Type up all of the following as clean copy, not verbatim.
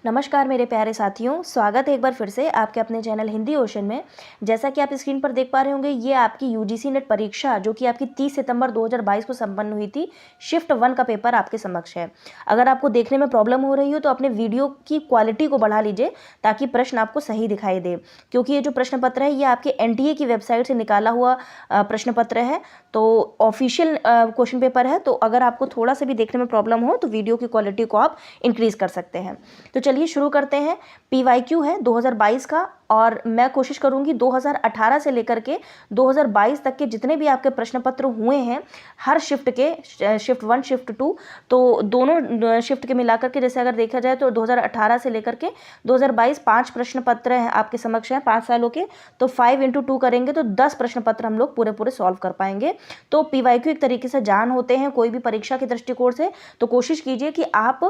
नमस्कार मेरे प्यारे साथियों, स्वागत है एक बार फिर से आपके अपने चैनल हिंदी ओशन में। जैसा कि आप स्क्रीन पर देख पा रहे होंगे, ये आपकी यूजीसी नेट परीक्षा जो कि आपकी 30 सितंबर 2022 को संपन्न हुई थी, शिफ्ट 1 का पेपर आपके समक्ष है। अगर आपको देखने में प्रॉब्लम हो रही हो तो अपने वीडियो की क्वालिटी को बढ़ा लीजिए ताकि प्रश्न आपको सही दिखाई दे, क्योंकि ये जो प्रश्न पत्र है ये आपके एनटीए की वेबसाइट से निकाला हुआ प्रश्न पत्र है। तो ऑफिशियल क्वेश्चन पेपर है, तो अगर आपको थोड़ा सा भी देखने में प्रॉब्लम हो तो वीडियो की क्वालिटी को आप इंक्रीज कर सकते हैं। तो चलिए शुरू करते हैं। पीवाईक्यू है 2022 का, और मैं कोशिश करूंगी 2018 से लेकर के 2022 तक के जितने भी आपके प्रश्न पत्र हुए हैं, हर शिफ्ट के, शिफ्ट 1 शिफ्ट 2, तो दोनों शिफ्ट के मिलाकर के जैसे अगर देखा जाए तो 2018 से लेकर के 2022 5 प्रश्न पत्र हैं आपके समक्ष हैं 5 सालों के। तो 5 × 2 करेंगे तो 10 प्रश्न पत्र हम लोग पूरे सॉल्व कर पाएंगे। तो पीवाईक्यू एक तरीके से जान होते हैं कोई भी परीक्षा के दृष्टिकोण से, तो कोशिश कीजिए कि आप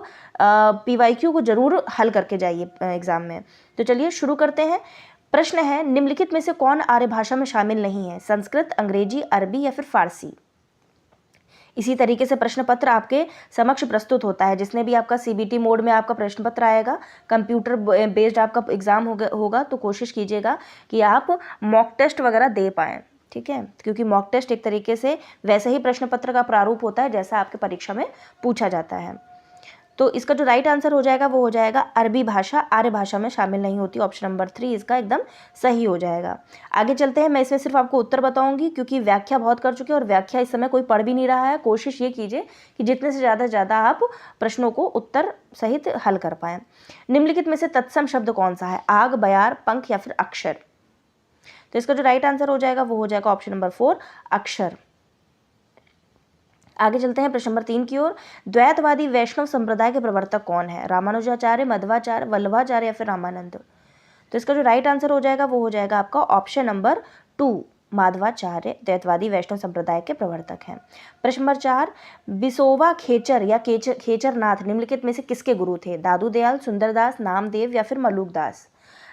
पीवाईक्यू को जरूर हल करके जाइए एग्जाम में। तो चलिए शुरू करते हैं। प्रश्न है, निम्नलिखित में से कौन आर्य भाषा में शामिल नहीं है? संस्कृत, अंग्रेजी, अरबी या फिर फारसी? इसी तरीके से प्रश्न पत्र आपके समक्ष प्रस्तुत होता है। जिसने भी आपका सीबीटी मोड में आपका प्रश्न पत्र आएगा, कंप्यूटर बेस्ड आपका एग्जाम होगा, तो कोशिश कीजिएगा कि आप मॉक टेस्ट वगैरह दे पाएँ, ठीक है, क्योंकि मॉक टेस्ट एक तरीके से वैसे ही प्रश्न पत्र का प्रारूप होता है जैसा आपके परीक्षा में पूछा जाता है। तो इसका जो राइट आंसर हो जाएगा वो हो जाएगा अरबी भाषा आर्य भाषा में शामिल नहीं होती। ऑप्शन नंबर 3 इसका एकदम सही हो जाएगा। आगे चलते हैं। मैं इसमें सिर्फ आपको उत्तर बताऊंगी क्योंकि व्याख्या बहुत कर चुके हैं और व्याख्या इस समय कोई पढ़ भी नहीं रहा है। कोशिश ये कीजिए कि जितने से ज़्यादा आप प्रश्नों को उत्तर सहित हल कर पाएँ। निम्नलिखित में से तत्सम शब्द कौन सा है? आग, बयार, पंख या फिर अक्षर? तो इसका जो राइट आंसर हो जाएगा वो हो जाएगा ऑप्शन नंबर 4 अक्षर। आगे चलते हैं प्रश्न नंबर 3 की ओर। द्वैतवादी वैष्णव संप्रदाय के प्रवर्तक कौन है? रामानुजाचार्य, मध्वाचार्य, वल्लभाचार्य या फिर रामानंद? तो इसका जो राइट आंसर हो जाएगा वो हो जाएगा आपका ऑप्शन नंबर 2 माधवाचार्य द्वैतवादी वैष्णव संप्रदाय के प्रवर्तक हैं। प्रश्न नंबर 4, बिसोबा खेचर या खेचरनाथ निम्नलिखित में से किसके गुरु थे? दादू दयाल, सुंदरदास, नामदेव या फिर मलुकदास?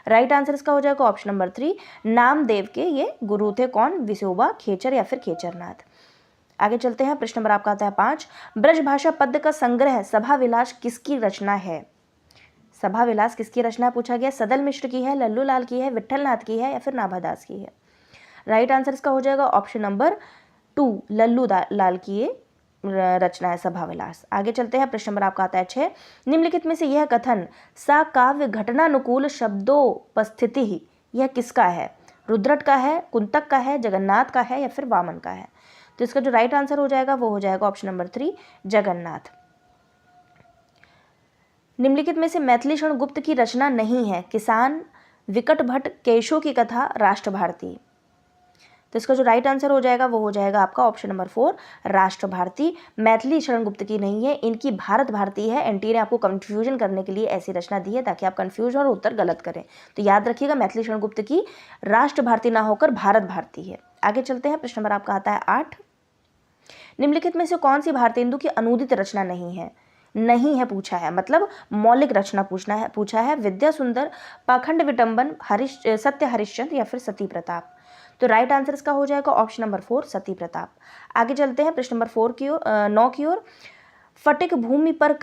राइट आंसर इसका हो जाएगा ऑप्शन नंबर 3 नामदेव के ये गुरु थे। कौन? बिसोबा खेचर या फिर खेचरनाथ। आगे चलते हैं। प्रश्न नंबर आपका आता है 5, ब्रजभाषा पद्य का संग्रह सभा विलास किसकी रचना है? सभा विलास किसकी रचना पूछा गया? सदल मिश्र की है, लल्लू लाल की है, विट्ठल नाथ की है या फिर नाभादास की है? राइट आंसर इसका हो जाएगा ऑप्शन नंबर 2 लल्लू लाल की ये रचना है सभा विलास। आगे चलते हैं। प्रश्न नंबर आपका आता है 6, निम्नलिखित में से यह कथन सा काव्य घटनानुकूल शब्दोपस्थिति यह किसका है? रुद्रट का है, कुंतक का है, जगन्नाथ का है या फिर वामन का है? तो इसका जो राइट आंसर हो जाएगा वो हो जाएगा ऑप्शन नंबर 3 जगन्नाथ। निम्नलिखित में से मैथिली शरण गुप्त की रचना नहीं है? किसान, विकट भट्ट, केशो की कथा, राष्ट्रभारती? तो इसका जो राइट आंसर हो जाएगा वो हो जाएगा आपका ऑप्शन नंबर 4 राष्ट्रभारती। मैथिली शरण गुप्त की नहीं है, इनकी भारत भारती है। एनटीए ने आपको कंफ्यूजन करने के लिए ऐसी रचना दी है ताकि आप कंफ्यूज और उत्तर गलत करें। तो याद रखिएगा मैथिली शरण गुप्त की राष्ट्रभारती ना होकर भारत भारती है। आगे चलते हैं। प्रश्न नंबर आपका आता है 8, निम्नलिखित में से कौन सी भारतेंदु की अनूदित रचना नहीं है? नहीं है पूछा है, मतलब मौलिक रचना पूछा है। विद्या सुंदर, पाखंड विटंबन, सत्य हरिश्चंद्र या फिर सती प्रताप? तो राइट आंसर इसका हो जाएगा ऑप्शन नंबर 4 सती प्रताप। आगे चलते हैं प्रश्न नंबर 4 की ओर 9 की ओर। फटिक भूमि पर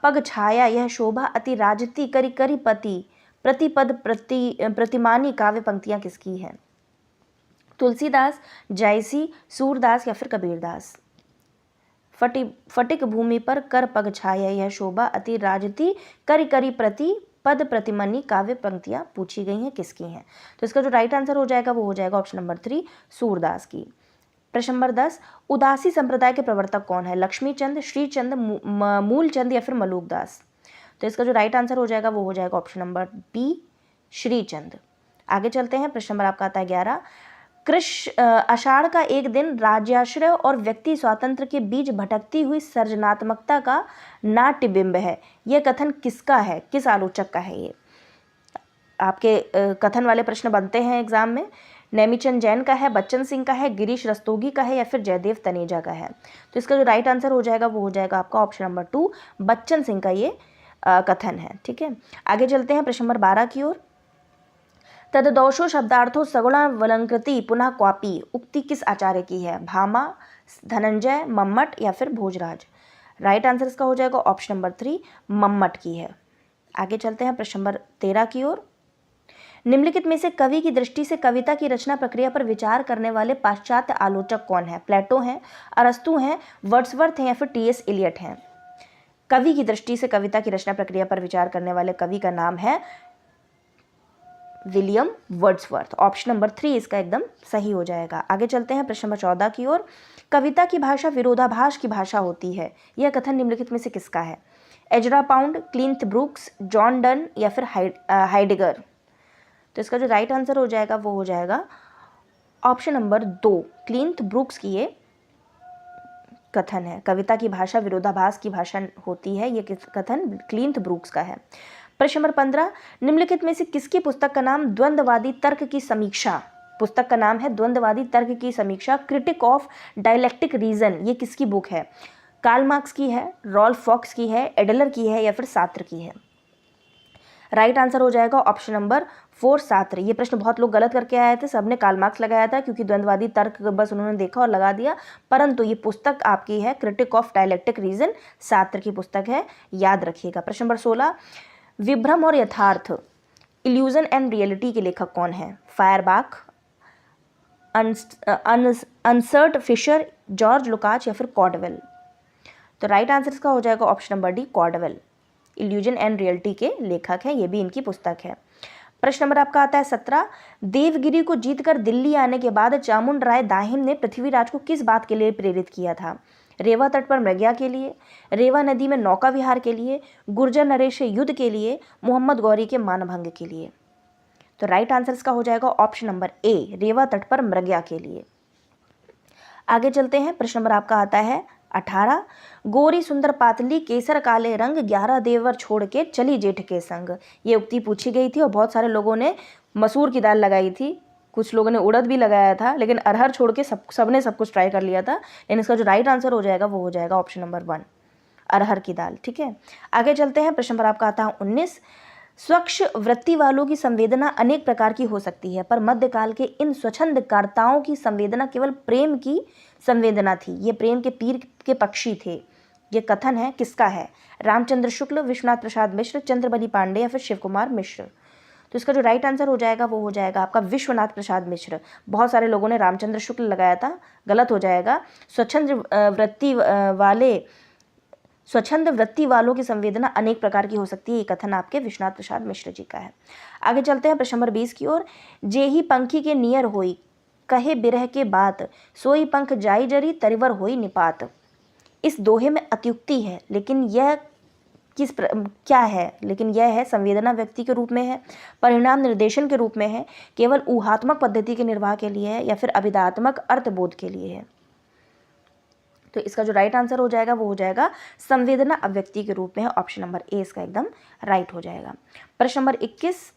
पग छाया यह शोभा अति राजती करी करी पति प्रतिपद प्रतिमानी काव्य पंक्तियां किसकी हैं? तुलसीदास, जयसी, सूरदास या फिर कबीरदास? फटिक भूमि पर कर पग छाया यह शोभा अति राजती करी करी प्रति पद प्रतिमनी काव्य पंक्तियां पूछी गई हैं, किसकी हैं? तो इसका जो राइट आंसर हो जाएगा वो हो जाएगा ऑप्शन नंबर 3 सूरदास की। प्रश्न नंबर 10, उदासी संप्रदाय के प्रवर्तक कौन है? लक्ष्मीचंद, श्रीचंद, मूलचंद या फिर मलुकदास? तो इसका जो राइट आंसर हो जाएगा वो हो जाएगा ऑप्शन नंबर बी श्रीचंद। आगे चलते हैं। प्रश्न नंबर आपका आता है 11, आषाढ़ का एक दिन राज्याश्रय और व्यक्ति स्वातंत्र के बीच भटकती हुई सर्जनात्मकता का नाट्यबिंब है। यह कथन किसका है? किस आलोचक का है? ये आपके कथन वाले प्रश्न बनते हैं एग्जाम में। नेमीचंद जैन का है, बच्चन सिंह का है, गिरीश रस्तोगी का है या फिर जयदेव तनेजा का है? तो इसका जो राइट आंसर हो जाएगा वो हो जाएगा आपका ऑप्शन नंबर 2 बच्चन सिंह का ये कथन है। ठीक है, आगे चलते हैं प्रश्न नंबर 12 की ओर। तददोषो शब्दार्थो सगुणावलंकृति पुनः क्वापी उक्ति किस आचार्य की है? भामा, धनंजय, मम्मट या फिर भोजराज? राइट आंसर इसका हो जाएगा ऑप्शन नंबर 3 मम्मट की है। आगे चलते हैं प्रश्न नंबर 13 की ओर। निम्नलिखित में से कवि की दृष्टि से कविता की रचना प्रक्रिया पर विचार करने वाले पाश्चात्य आलोचक कौन है? प्लेटो हैं, अरस्तु हैं, वर्ड्सवर्थ हैं या फिर टी.एस. एलियट हैं? कवि की दृष्टि से कविता की रचना प्रक्रिया पर विचार करने वाले कवि का नाम है विलियम वर्ड्सवर्थ। ऑप्शन नंबर 3 इसका एकदम सही हो जाएगा। आगे चलते हैं प्रश्न नंबर 14 की ओर। कविता की भाषा विरोधाभास की भाषा होती है, यह कथन निम्नलिखित में से किसका है? Ezra Pound, Cleanth Brooks, John Donne या फिर हाइडेगर? तो इसका जो राइट आंसर हो जाएगा वो हो जाएगा ऑप्शन नंबर 2, क्लिंथ ब्रूक्स की ये कथन है। कविता की भाषा विरोधाभास की भाषा होती है, ये कथन क्लिंथ ब्रूक्स का है। प्रश्न नंबर 15, निम्नलिखित में से किसकी पुस्तक का नाम द्वंद्ववादी तर्क की समीक्षा? पुस्तक का नाम है द्वंद्ववादी तर्क की समीक्षा, क्रिटिक ऑफ डायलेक्टिक रीजन। ये किसकी बुक है? कार्ल मार्क्स की है, रॉल्फ फॉक्स की है, एडलर की है या फिर सात्र की है? राइट आंसर हो जाएगा ऑप्शन नंबर 4, सात्र। ये प्रश्न बहुत लोग गलत करके आए थे, सबने कार्ल मार्क्स लगाया था क्योंकि द्वंद्ववादी तर्क बस उन्होंने देखा और लगा दिया, परंतु ये पुस्तक आपकी है critique of dialectic reason, Sartre की पुस्तक है, याद रखिएगा। प्रश्न नंबर 16, विभ्रम और यथार्थ, इल्यूजन एंड रियलिटी के लेखक कौन है? फायरबाख, अनसर्ट फिशर, जॉर्ज लुकाच या फिर कॉर्डवेल? तो राइट आंसर इसका हो जाएगा option number D, Caudwell. Illusion and reality के लेखक हैं, ये भी इनकी पुस्तक है। प्रश्न नंबर आपका आता है 17, देवगिरी को जीतकर दिल्ली आने के बाद चामुंड राय दाहिम ने पृथ्वीराज को किस बात के लिए प्रेरित किया था? रेवा तट पर मृगया के लिए, रेवा नदी में नौका विहार के लिए, गुर्जर नरेश युद्ध के लिए, मोहम्मद गौरी के मानभंग के लिए? तो राइट आंसर इसका हो जाएगा ऑप्शन नंबर ए, रेवा तट पर मृगया के लिए। आगे चलते हैं, प्रश्न नंबर आपका आता है 18, गोरी सुंदर पातली केसर काले रंग 11 देवर छोड़ के चली जेठ के संग। ये उक्ति पूछी गई थी और बहुत सारे लोगों ने मसूर की दाल लगाई थी, कुछ लोगों ने उड़द भी लगाया था, लेकिन अरहर छोड़ के सबने सब कुछ ट्राई कर लिया था। लेकिन इसका जो राइट आंसर हो जाएगा वो हो जाएगा ऑप्शन नंबर 1, अरहर की दाल। ठीक है, आगे चलते हैं, प्रश्न नंबर आपका आता है 19, स्वच्छ वृत्ति वालों की संवेदना अनेक प्रकार की हो सकती है, पर मध्यकाल के इन स्वच्छंद कर्ताओं की संवेदना केवल प्रेम की संवेदना थी, ये प्रेम के पीर के पक्षी थे। ये कथन है किसका है? रामचंद्र शुक्ल, विश्वनाथ प्रसाद मिश्र, चंद्रबली पांडे या फिर शिव कुमार मिश्र? तो इसका जो राइट आंसर हो जाएगा वो हो जाएगा आपका विश्वनाथ प्रसाद मिश्र। बहुत सारे लोगों ने रामचंद्र शुक्ल लगाया था, गलत हो जाएगा। स्वच्छंद वृत्ति वालों की संवेदना अनेक प्रकार की हो सकती है, ये कथन आपके विश्वनाथ प्रसाद मिश्र जी का है। आगे चलते हैं प्रश्न नंबर 20 की ओर। जेही पंखी के नियर होई कहे बिरह के बात, सोई पंख जाई जरी तरिवर होई निपात। इस दोहे में अत्युक्ति है, लेकिन यह क्या है? लेकिन यह है संवेदना व्यक्ति के रूप में है, परिणाम निर्देशन के रूप में है, केवल ऊहात्मक पद्धति के निर्वाह के लिए है या फिर अभिधात्मक अर्थबोध के लिए है? तो इसका जो राइट आंसर हो जाएगा वो हो जाएगा संवेदना अभिव्यक्ति के रूप में है, ऑप्शन नंबर ए इसका एकदम राइट हो जाएगा। प्रश्न नंबर 21,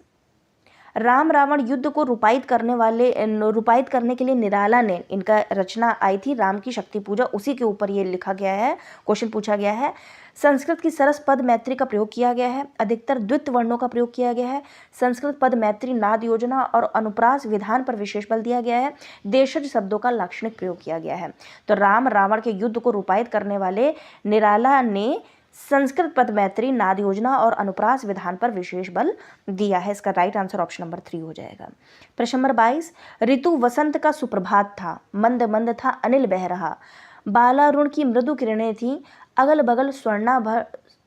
राम रावण युद्ध को रूपायित करने के लिए निराला ने, इनका रचना आई थी राम की शक्ति पूजा, उसी के ऊपर ये लिखा गया है, क्वेश्चन पूछा गया है। संस्कृत की सरस पद मैत्री का प्रयोग किया गया है, अधिकतर द्वित्व वर्णों का प्रयोग किया गया है, संस्कृत पद मैत्री नाद योजना और अनुप्रास विधान पर विशेष बल दिया गया है, देशज शब्दों का लाक्षणिक प्रयोग किया गया है। तो राम रावण के युद्ध को रूपायित करने वाले निराला ने संस्कृत पद मैत्री नाद योजना और अनुप्रास विधान पर विशेष बल दिया है। इसका राइट आंसर ऑप्शन नंबर 3 हो जाएगा। प्रश्न नंबर 22, ऋतु वसंत का सुप्रभात था, मंद मंद था अनिल बह रहा, बालारुण की मृदु किरणें थीं, अगल बगल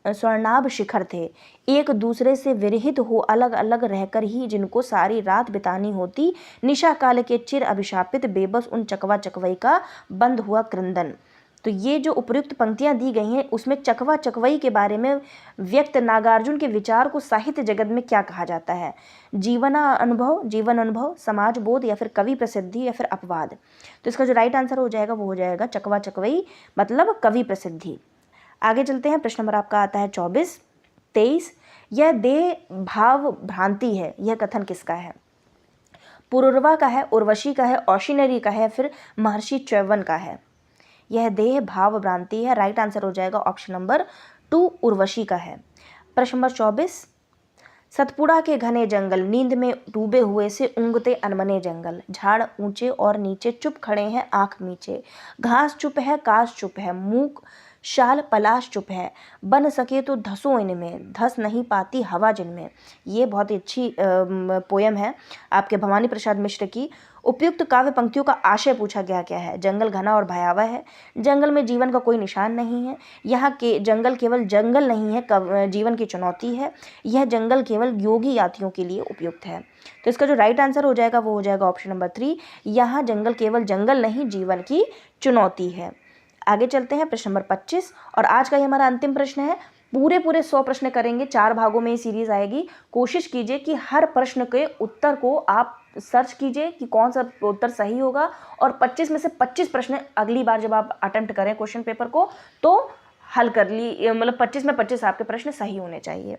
स्वर्णाभ शिखर थे, एक दूसरे से विरहित हो अलग अलग रहकर ही जिनको सारी रात बितानी होती, निशा काल के चिर अभिशापित बेबस उन चकवा चकवई का बंद हुआ क्रंदन। तो ये जो उपयुक्त पंक्तियां दी गई हैं उसमें चकवा चकवई के बारे में व्यक्त नागार्जुन के विचार को साहित्य जगत में क्या कहा जाता है? जीवन अनुभव, समाज बोध या फिर कवि प्रसिद्धि या फिर अपवाद? तो इसका जो राइट आंसर हो जाएगा वो हो जाएगा चकवा चकवई मतलब कवि प्रसिद्धि। आगे चलते हैं, प्रश्न नंबर आपका आता है 23, यह देह भाव भ्रांति है, यह कथन किसका है? पुरुरवा का है, उर्वशी का है, औशिनरी का है, फिर महर्षि च्यवन का है? यह देह भाव भ्रांति है, राइट आंसर हो जाएगा ऑप्शन नंबर 2 उर्वशी का है। प्रश्न नंबर 24, सतपुड़ा के घने जंगल नींद में डूबे हुए से ऊँघते अनमने जंगल, झाड़ ऊंचे और नीचे चुप खड़े हैं आंख मीचे, घास चुप है काश चुप है, मूक शाल पलाश चुप है, बन सके तो धसो इनमें, धस नहीं पाती हवा जिनमें। ये बहुत ही अच्छी पोयम है आपके भवानी प्रसाद मिश्र की। उपयुक्त काव्य पंक्तियों का आशय पूछा गया क्या है? जंगल घना और भयावह है, जंगल में जीवन का कोई निशान नहीं है, यहाँ के जंगल केवल जंगल नहीं है, जीवन की चुनौती है, यह जंगल केवल योगी यात्रियों के लिए उपयुक्त है। तो इसका जो राइट आंसर हो जाएगा वो हो जाएगा ऑप्शन नंबर 3, यहाँ जंगल केवल जंगल नहीं जीवन की चुनौती है। आगे चलते हैं प्रश्न नंबर 25 और आज का ये हमारा अंतिम प्रश्न है। पूरे 100 प्रश्न करेंगे, 4 भागों में ये सीरीज आएगी। कोशिश कीजिए कि हर प्रश्न के उत्तर को आप सर्च कीजिए कि कौन सा उत्तर सही होगा और 25 में से 25 प्रश्न अगली बार जब आप अटेम्प्ट करें क्वेश्चन पेपर को तो हल कर ली, मतलब 25 में 25 आपके प्रश्न सही होने चाहिए।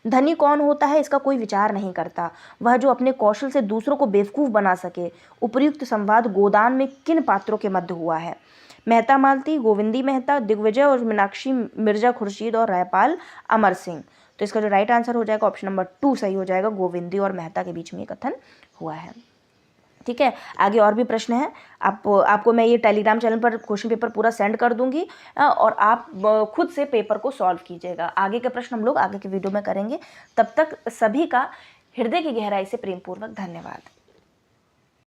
धनी कौन होता है इसका कोई विचार नहीं करता, वह जो अपने कौशल से दूसरों को बेवकूफ़ बना सके। उपर्युक्त संवाद गोदान में किन पात्रों के मध्य हुआ है? मेहता मालती, गोविंदी मेहता, दिग्विजय और मीनाक्षी, मिर्जा खुर्शीद और रायपाल अमर सिंह। तो इसका जो राइट आंसर हो जाएगा ऑप्शन नंबर 2 सही हो जाएगा, गोविंदी और मेहता के बीच में ये कथन हुआ है। ठीक है, आगे और भी प्रश्न हैं, आपको मैं ये टेलीग्राम चैनल पर क्वेश्चन पेपर पूरा सेंड कर दूंगी और आप खुद से पेपर को सॉल्व कीजिएगा। आगे के प्रश्न हम लोग आगे के वीडियो में करेंगे। तब तक सभी का हृदय की गहराई से प्रेमपूर्वक धन्यवाद।